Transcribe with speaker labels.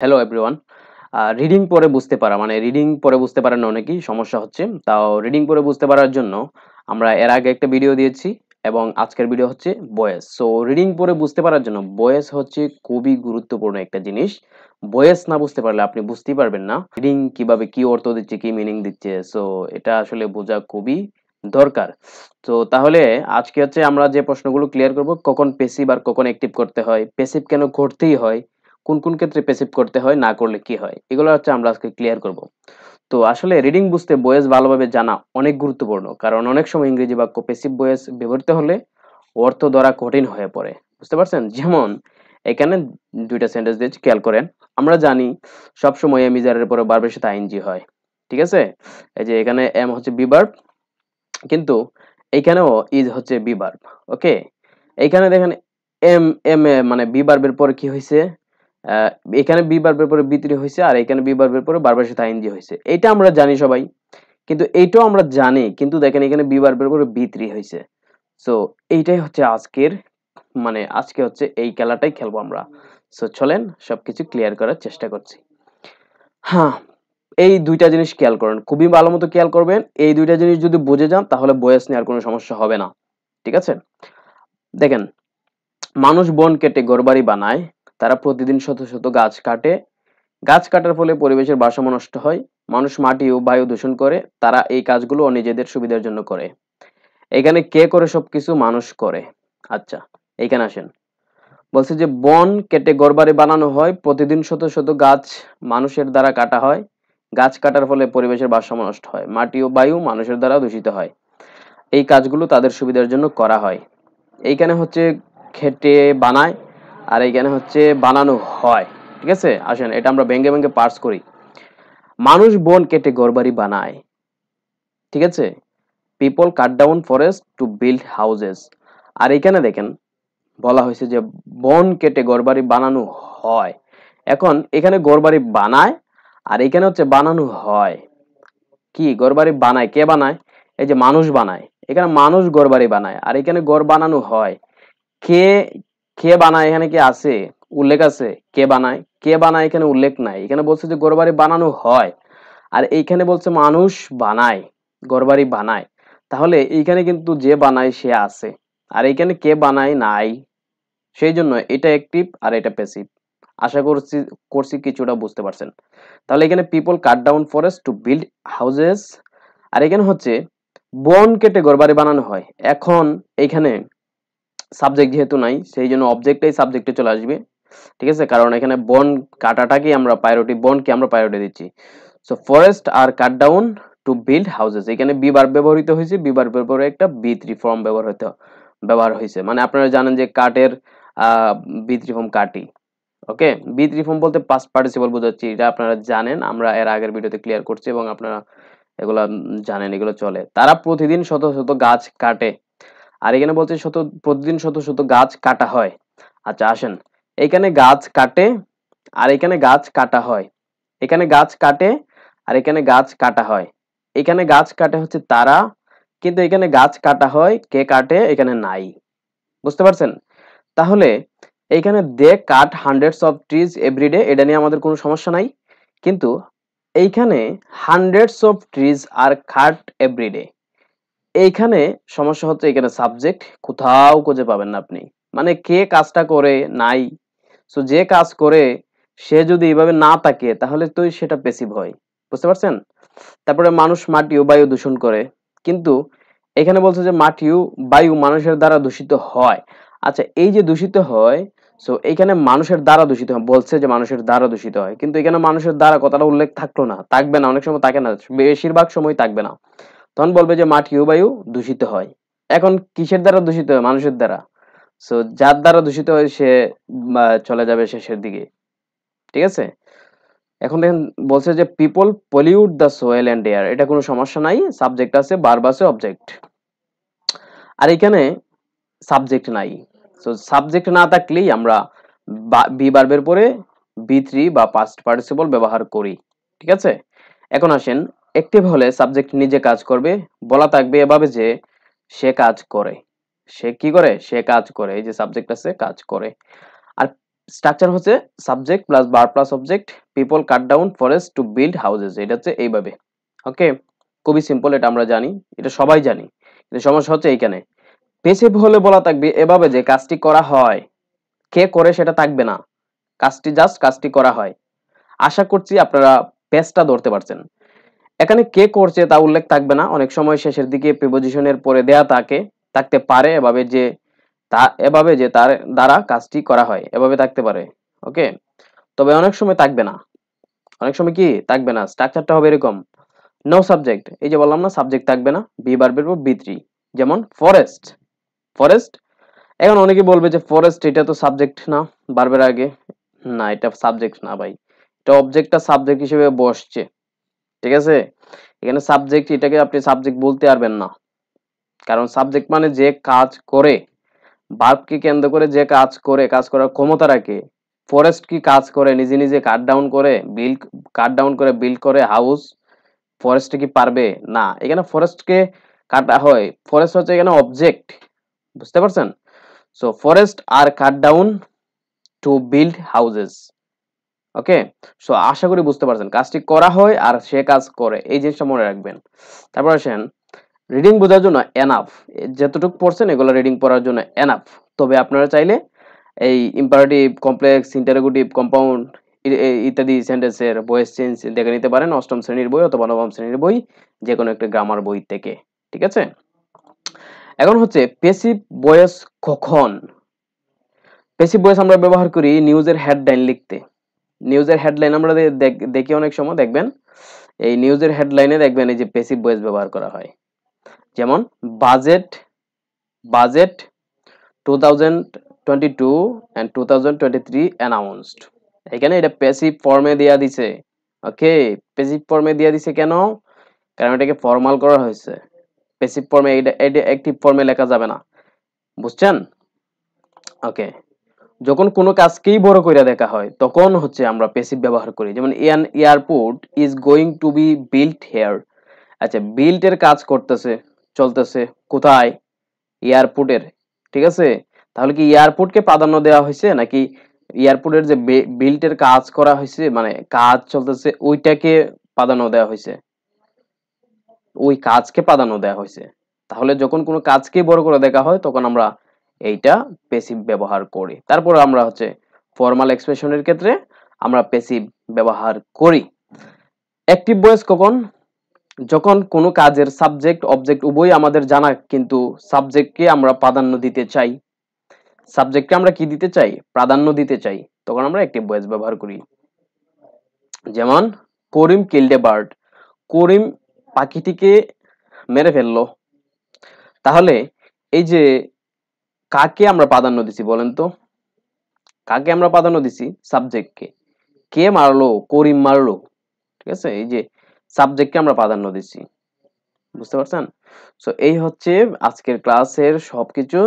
Speaker 1: Hello everyone. Reading পড়ে বুঝতে পারা মানে রিডিং পড়ে বুঝতে পারেন না অনেকেই সমস্যা হচ্ছে। তাও রিডিং পড়ে বুঝতে পারার জন্য আমরা এর আগে একটা ভিডিও দিয়েছি এবং আজকের ভিডিও হচ্ছে ভয়েস। সো রিডিং পড়ে বুঝতে পারার জন্য ভয়েস হচ্ছে খুবই গুরুত্বপূর্ণ একটা জিনিস। ভয়েস না বুঝতে পারলে আপনি বুঝতেই পারবেন না রিডিং কিভাবে কি অর্থ দিচ্ছে, কি মিনিং দিচ্ছে। সো এটা আসলে বোঝা খুবই দরকার। তো তাহলে আজকে হচ্ছে আমরা যে প্রশ্নগুলো ক্লিয়ার করব, কখন প্যাসিভ আর কখন অ্যাক্টিভ করতে হয়, প্যাসিভ কেন করতেই হয়, কোন কোন ক্ষেত্রে প্যাসিভ করতে হয়, না করলে কি হয়, এগুলো হচ্ছে আমরা আজকে ক্লিয়ার করব। তো আসলে রিডিং বুঝতে ভয়েস ভালোভাবে জানা অনেক গুরুত্বপূর্ণ, কারণ অনেক সময় ইংরেজি বাক্য প্যাসিভ ভয়েস ব্যবহৃত হলে অর্থ ধরা কঠিন হয়ে পড়ে। বুঝতে পারছেন? যেমন এখানে দুইটা সেন্টেন্স দিয়েছি, খেয়াল করেন। আমরা জানি সবসময় এম ইজারের পরে ভার্বের সাথে আইএনজি হয়, ঠিক আছে? এই যে এখানে এম হচ্ছে বি ভার্ব, কিন্তু এইখানেও ইজ হচ্ছে বি ভার্ব। ওকে, এইখানে দেখেন এম এম এ মানে বি ভার্বের পরে কি হয়েছে, আহ, এখানে বি ভার্বের পরে বি3 হয়েছে, আর এখানে বি ভার্বের পরে ভার্বের সাথে আইএনজি হয়েছে। এটা আমরা জানি সবাই, কিন্তু এইটাও আমরা জানি, কিন্তু দেখেন এখানে বি ভার্বের পরে বি3 হয়েছে। সো এইটাই হচ্ছে আজকের, মানে আজকে হচ্ছে এই খেলাটাই খেলবো আমরা। সো চলেন সবকিছু ক্লিয়ার করার চেষ্টা করছি। হ্যাঁ, এই দুইটা জিনিস খেয়াল করেন, খুবই ভালো মতো খেয়াল করবেন। এই দুইটা জিনিস যদি বুঝে যান তাহলে বয়স নিয়ে আর কোনো সমস্যা হবে না। ঠিক আছে? দেখেন, মানুষ বন কেটে ঘরবাড়ি বানায়, তারা প্রতিদিন শত শত গাছ কাটে। গাছ কাটার ফলে পরিবেশের ভারসাম্য নষ্ট হয়। মানুষ মাটি ও বায়ু দূষণ করে, তারা এই কাজগুলো নিজেদের সুবিধার জন্য করে। এখানে কে করে? সবকিছু মানুষ করে। আচ্ছা, এইখানে আসেন। বলছে যে বন কেটে ঘরবাড়ি বানানো হয়, প্রতিদিন শত শত গাছ মানুষের দ্বারা কাটা হয়। গাছ কাটার ফলে পরিবেশের ভারসাম্য নষ্ট হয়, মাটি ও বায়ু মানুষের দ্বারা দূষিত হয়। এই কাজগুলো তাদের সুবিধার জন্য করা হয়। এইখানে হচ্ছে খেটে বানায়, আর এইখানে হচ্ছে বানানো হয়। ঠিক আছে, আসেন এটা আমরা ভেঙে ভেঙে পার্স করি। মানুষ বন কেটে ঘরবাড়ি বানায়, ঠিক আছে? People cut down forest to build houses. আর এখানে দেখেন বলা হয়েছে যে বন কেটে ঘরবাড়ি বানানো হয়। এখন এখানে ঘরবাড়ি বানায়, আর এখানে হচ্ছে বানানো হয়। কি ঘরবাড়ি বানায়? কে বানায়? এই যে মানুষ বানায়। এখানে মানুষ ঘরবাড়ি বানায়, আর এখানে ঘর বানানো হয়। কে কে বানায়? এখানে কি আছে? উল্লেখ আছে কে বানায়? কে বানায় এখানে উল্লেখ নাই। এখানে বলছে যে ঘরবাড়ি বানানো হয়, আর এইখানে বলছে মানুষ বানায়, ঘরবাড়ি বানায়। তাহলে এইখানে কিন্তু যে বানায় সে আছে, আর এইখানে কে বানায় নাই। সেই জন্য এটা অ্যাক্টিভ আর এটা প্যাসিভ। আশা করছি করছি কিছুটা বুঝতে পারছেন। তাহলে এখানে people cut down forest to build houses, আর এখানে হচ্ছে বন কেটে ঘরবাড়ি বানানো হয়। এখন এইখানে সাবজেক্ট যেহেতু নাই, সেই জন্য অবজেক্টটাই সাবজেক্টে চলে আসবে। ঠিক আছে, কারণ এখানে বন কাটাটাকে আমরা প্রায়োরিটি, বনকে আমরা প্রায়োরিটি দিচ্ছি। So forest are cut down to build houses, এখানে বি ভার্ব ব্যবহৃত হয়েছে, বি ভার্বের পরে একটা বি3 ফর্ম ব্যবহার হয়েছে। মানে আপনারা জানেন যে কাটের বি3 ফর্ম কাটি। ওকে, বি3 ফর্ম বলতে পাস্ট পার্টিসিপল বোঝাচ্ছি, এটা আপনারা জানেন, আমরা এর আগের ভিডিওতে ক্লিয়ার করছি এবং আপনারা এগুলা জানেন, এগুলো চলে। তারা প্রতিদিন শত শত গাছ কাটে, আর এখানে বলছে প্রতিদিন শত শত গাছ কাটা হয়। আচ্ছা আসেন, এখানে গাছ কাটে আর এখানে গাছ কাটা হয়। এখানে গাছ কাটে আর এখানে গাছ কাটা হয়। এখানে গাছ কাটে হচ্ছে তারা, কিন্তু এখানে গাছ কাটা হয় কে কাটে এখানে নাই। বুঝতে পারছেন? তাহলে এইখানে they cut hundreds of trees everyday, এটা নিয়ে আমাদের কোনো সমস্যা নাই। কিন্তু এইখানে hundreds of trees are cut everyday, এইখানে সমস্যা হচ্ছে, এখানে সাবজেক্ট কোথাও খুঁজে পাবেন না আপনি। মানে কে কাজটা করে নাই। সো যে কাজ করে সে যদি এইভাবে না থাকে তাহলে তো সেটা প্যাসিভ হয়। বুঝতে পারছেন? তারপরে মানুষ মাটি ও বায়ু দূষণ করে, কিন্তু এখানে বলছে যে মাটি ও বায়ু মানুষের দ্বারা দূষিত হয়। আচ্ছা, এই যে দূষিত হয়, সো এইখানে মানুষের দ্বারা দূষিত হয়, বলছে যে মানুষের দ্বারা দূষিত হয়, কিন্তু এখানে মানুষের দ্বারা কথাটা উল্লেখ থাকলো না, থাকবে না, অনেক সময় থাকে না, বেশিরভাগ সময় থাকবে না। তখন বলবে যে মাটি ও বায়ু দূষিত হয়। এখন কিসের দ্বারা দূষিত হয়? মানুষের দ্বারা। সো যার দ্বারা দূষিত হয় সে চলে যাবে শেষের দিকে। ঠিক আছে, এখন দেখেন বলছে যে people pollute the soil and air, এটা কোনো সমস্যা নাই, সাবজেক্ট আছে, ভার্ব আছে, অবজেক্ট। আর এখানে সাবজেক্ট নাই। সো সাবজেক্ট না থাকলেই আমরা বি ভার্বের পরে বি3 বা পাস্ট পার্টিসিপল ব্যবহার করি। ঠিক আছে, এখন আসেন, অ্যাক্টিভ হলে সাবজেক্ট নিজে কাজ করবে, বলা থাকবে এভাবে যে সে কাজ করে। সে কি করে? সে কাজ করে, এই যে সাবজেক্ট আছে কাজ করে। আর স্ট্রাকচার হচ্ছে subject plus verb plus object, people cut down forest to build houses. এটা হচ্ছে এইভাবে। ওকে, খুবই সিম্পল, এটা আমরা জানি, এটা সবাই জানি। কিন্তু সমস্যা হচ্ছে এইখানে পেসিভ হলে বলা থাকবে এভাবে যে কাজটি করা হয়, কে করে সেটা থাকবে না, কাজটি জাস্ট কাজটি করা হয়। আশা করছি আপনারা পেজটা ধরতে পারছেন। এখানে কে করছে তা উল্লেখ থাকবে না, অনেক সময় শেষের দিকে প্রিপোজিশনের পরে দেয়া থাকতে পারে এভাবে যে তার দ্বারা কাজটি করা হয়, এভাবে থাকতে পারে। ওকে, তবে অনেক সময় থাকবে না, অনেক সময় কি থাকবে না, স্ট্রাকচারটা হবে এরকম। নো সাবজেক্ট, এই যে বললাম না সাবজেক্ট থাকবে না, বি ভার্বের পর বি থ্রি। যেমন ফরেস্ট, ফরেস্ট। এখন অনেকে বলবে যে ফরেস্ট এটা তো সাবজেক্ট না ভার্বের আগে। না, এটা সাবজেক্ট না ভাই, এটা অবজেক্টটা সাবজেক্ট হিসেবে বসছে। ঠিক আছে, এখানে সাবজেক্ট, এটাকে আপনি সাবজেক্ট বলতে পারবেন না, কারণ সাবজেক্ট মানে যে কাজ করে, ভার্বকে কেন্দ্র করে যে কাজ করে, কাজ করার ক্ষমতা রাখে। ফরেস্ট কি কাজ করে নিজে নিজে কাট ডাউন করে বিল্ড করে হাউস? ফরেস্ট কি পারবে? না, এখানে ফরেস্টকে কাটা হয়, ফরেস্ট হচ্ছে এখানে অবজেক্ট। বুঝতে পারছেন? So forest are cut down to build houses. Okay, so আশা করি বুঝতে পারছেন, কাজটি করা হয় আর সে কাজ করে, এই জিনিসটা মনে রাখবেন। তারপর আসেন রিডিং বোঝার জন্য এনাফ, যতটুকু পড়ছেন এগুলো রিডিং পড়ার জন্য এনাফ। তবে আপনারা চাইলে এই ইম্পারেটিভ, কমপ্লেক্স, ইন্টারোগেটিভ, কম্পাউন্ড ইত্যাদি সেন্টেন্সের ভয়েস চেঞ্জ দেখে নিতে পারেন অষ্টম শ্রেণীর বই অথবা নবম শ্রেণীর বই, যে কোনো একটা গ্রামার বই থেকে। ঠিক আছে, এখন হচ্ছে পেসিভ ভয়েস। কখন পেসিভ ভয়েস আমরা ব্যবহার করি? নিউজের হেডলাইন লিখতে। নিউজের হেডলাইন আমরা দেখি অনেক সময়, দেখবেন এই নিউজের হেডলাইনে দেখবেন এই যে পেসিভ ভয়েস ব্যবহার করা হয়। যেমন বাজেট, বাজেট 2022 and 2023 announced। এখানে এটা প্যাসিভ ফর্মে দেয়া দিছে। ওকে, প্যাসিভ ফর্মে দেয়া দিছে কেন? কারণ এটাকে ফর্মাল করা হয়েছে। প্যাসিভ ফর্মে এটা অ্যাক্টিভ ফর্মে লেখা যাবে না, বুঝছেন? ওকে, যখন কোনো কাজকেই বড় করে দেখা হয় তখন হচ্ছে আমরা প্যাসিভ ব্যবহার করি। যেমন an airport is going to be built here. আচ্ছা, বিল্ট এর কাজ করতেছে, চলতেছে কোথায়? এয়ারপোর্টের। ঠিক আছে, তাহলে কি এয়ারপোর্টকে প্রাধান্য দেওয়া হয়েছে নাকি এয়ারপোর্টের যে বিল্টের কাজ করা হয়েছে, মানে কাজ চলতেছে ওইটাকে প্রাধান্য দেওয়া হয়েছে? ওই কাজকে প্রাধান্য দেওয়া হয়েছে। তাহলে যখন কোনো কাজকে বড় করে দেখা হয় তখন আমরা এইটা প্যাসিভ ব্যবহার করি। তারপর আমরা হচ্ছে ফর্মাল এক্সপ্রেশনের ক্ষেত্রে আমরা প্যাসিভ ব্যবহার করি। অ্যাক্টিভ ভয়েস কখন? যখন কোনো কাজের সাবজেক্ট অবজেক্ট উভয়ই আমাদের জানা, কিন্তু সাবজেক্টকে আমরা প্রাধান্য দিতে চাই, সাবজেক্টকে আমরা কি দিতে চাই? প্রাধান্য দিতে চাই, তখন আমরা অ্যাক্টিভ ভয়েস ব্যবহার করি। যেমন করিম কিল্ড এ বার্ড, করিম পাখিটিকে মেরে ফেললো। তাহলে এই যে কাকে আমরা প্রাধান্য দিছি বলেন তো? কাকে আমরা প্রাধান্য দিছি? সাবজেক্টকে। কে মারলো? করিম মারলো। ঠিক আছে, এই যে সাবজেক্টকে আমরা প্রাধান্য দিছি। বুঝতে পারছেন? সো এই হচ্ছে আজকের ক্লাসের সবকিছু।